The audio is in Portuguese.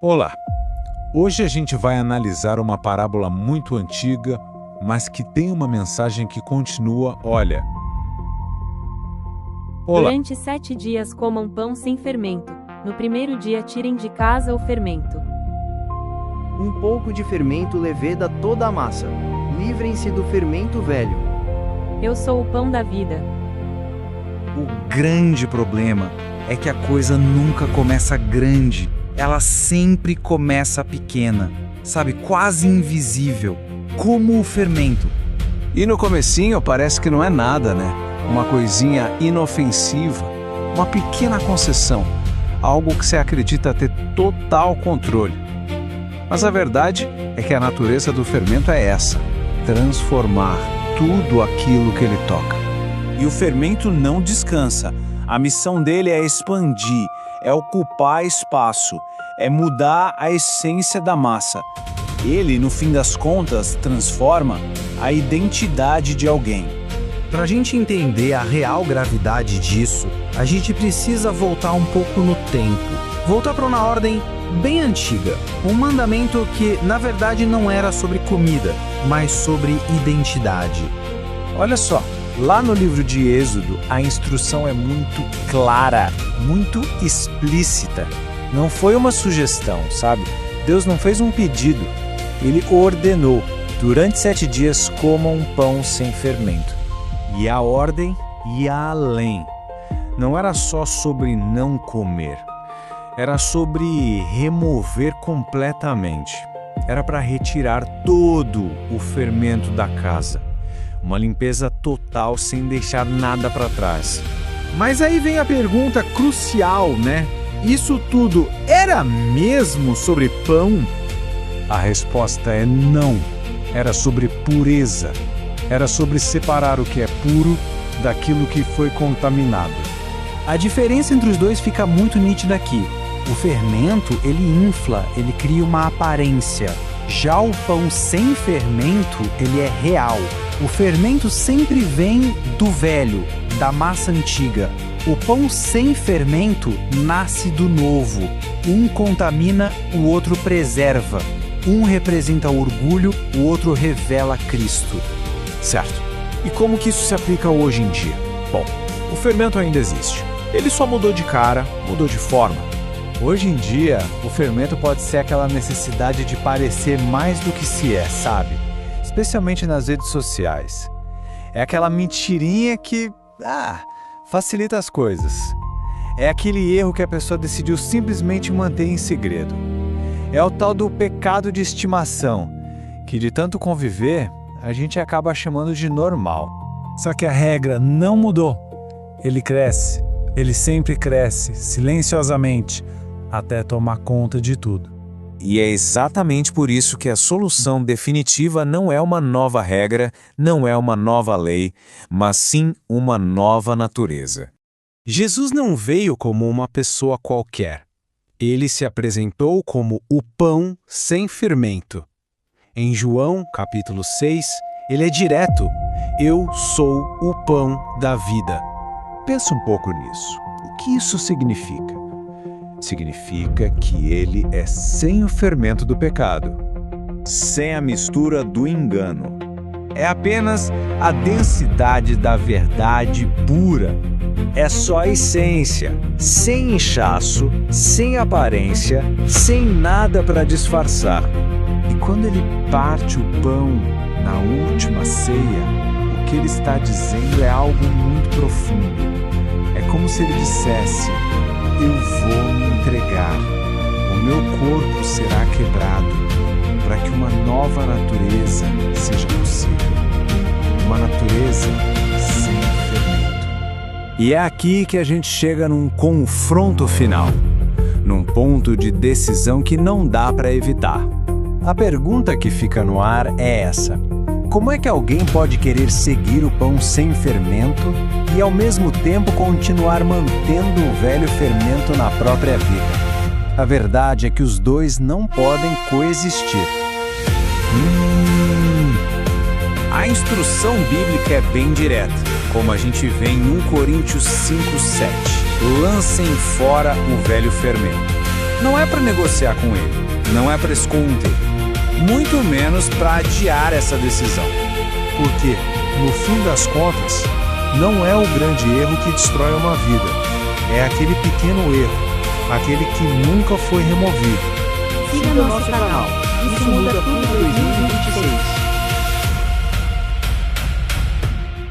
Olá! Hoje a gente vai analisar uma parábola muito antiga, mas que tem uma mensagem que continua, olha. Olá! Durante 7 dias comam pão sem fermento. No primeiro dia tirem de casa o fermento. Um pouco de fermento leveda toda a massa. Livrem-se do fermento velho. Eu sou o pão da vida. O grande problema é que a coisa nunca começa grande. Ela sempre começa pequena, sabe, quase invisível, como o fermento. E no comecinho parece que não é nada, né? Uma coisinha inofensiva, uma pequena concessão, algo que você acredita ter total controle. Mas a verdade é que a natureza do fermento é essa: transformar tudo aquilo que ele toca. E o fermento não descansa. A missão dele é expandir, é ocupar espaço, é mudar a essência da massa. Ele, no fim das contas, transforma a identidade de alguém. Para a gente entender a real gravidade disso, a gente precisa voltar um pouco no tempo. Voltar para uma ordem bem antiga. Um mandamento que, na verdade, não era sobre comida, mas sobre identidade. Olha só, lá no livro de Êxodo, a instrução é muito clara, muito explícita. Não foi uma sugestão, sabe? Deus não fez um pedido. Ele ordenou: durante 7 dias comam pão sem fermento. E a ordem ia além. Não era só sobre não comer. Era sobre remover completamente. Era para retirar todo o fermento da casa. Uma limpeza total, sem deixar nada para trás. Mas aí vem a pergunta crucial, né? Isso tudo era mesmo sobre pão? A resposta é não. Era sobre pureza. Era sobre separar o que é puro daquilo que foi contaminado. A diferença entre os dois fica muito nítida aqui. O fermento, ele infla, ele cria uma aparência. Já o pão sem fermento, ele é real. O fermento sempre vem do velho, da massa antiga. O pão sem fermento nasce do novo. Um contamina, o outro preserva. Um representa orgulho, o outro revela Cristo. Certo. E como que isso se aplica hoje em dia? Bom, o fermento ainda existe. Ele só mudou de cara, mudou de forma. Hoje em dia, o fermento pode ser aquela necessidade de parecer mais do que se é, sabe? Especialmente nas redes sociais. É aquela mentirinha que, facilita as coisas. É aquele erro que a pessoa decidiu simplesmente manter em segredo. É o tal do pecado de estimação, que de tanto conviver, a gente acaba chamando de normal. Só que a regra não mudou. Ele cresce, ele sempre cresce, silenciosamente, até tomar conta de tudo. E é exatamente por isso que a solução definitiva não é uma nova regra, não é uma nova lei, mas sim uma nova natureza. Jesus não veio como uma pessoa qualquer. Ele se apresentou como o pão sem fermento. Em João, capítulo 6, ele é direto: eu sou o pão da vida. Pensa um pouco nisso. O que isso significa? Significa que ele é sem o fermento do pecado, Sem a mistura do engano. É apenas a densidade da verdade pura. É só a essência, sem inchaço, sem aparência, sem nada para disfarçar. E quando ele parte o pão na última ceia, o que ele está dizendo é algo muito profundo. É como se ele dissesse: eu vou me entregar, o meu corpo será quebrado, para que uma nova natureza seja possível. Uma natureza sem fermento. E é aqui que a gente chega num confronto final, num ponto de decisão que não dá para evitar. A pergunta que fica no ar é essa: como é que alguém pode querer seguir o pão sem fermento e ao mesmo tempo continuar mantendo o velho fermento na própria vida? A verdade é que os dois não podem coexistir. A instrução bíblica é bem direta, como a gente vê em 1 Coríntios 5:7. Lancem fora o velho fermento. não é para negociar com ele, não é para esconder, muito menos para adiar essa decisão. Porque, no fim das contas, não é o grande erro que destrói uma vida, é aquele pequeno erro, aquele que nunca foi removido. Siga nosso canal. Isso muda tudo 2026.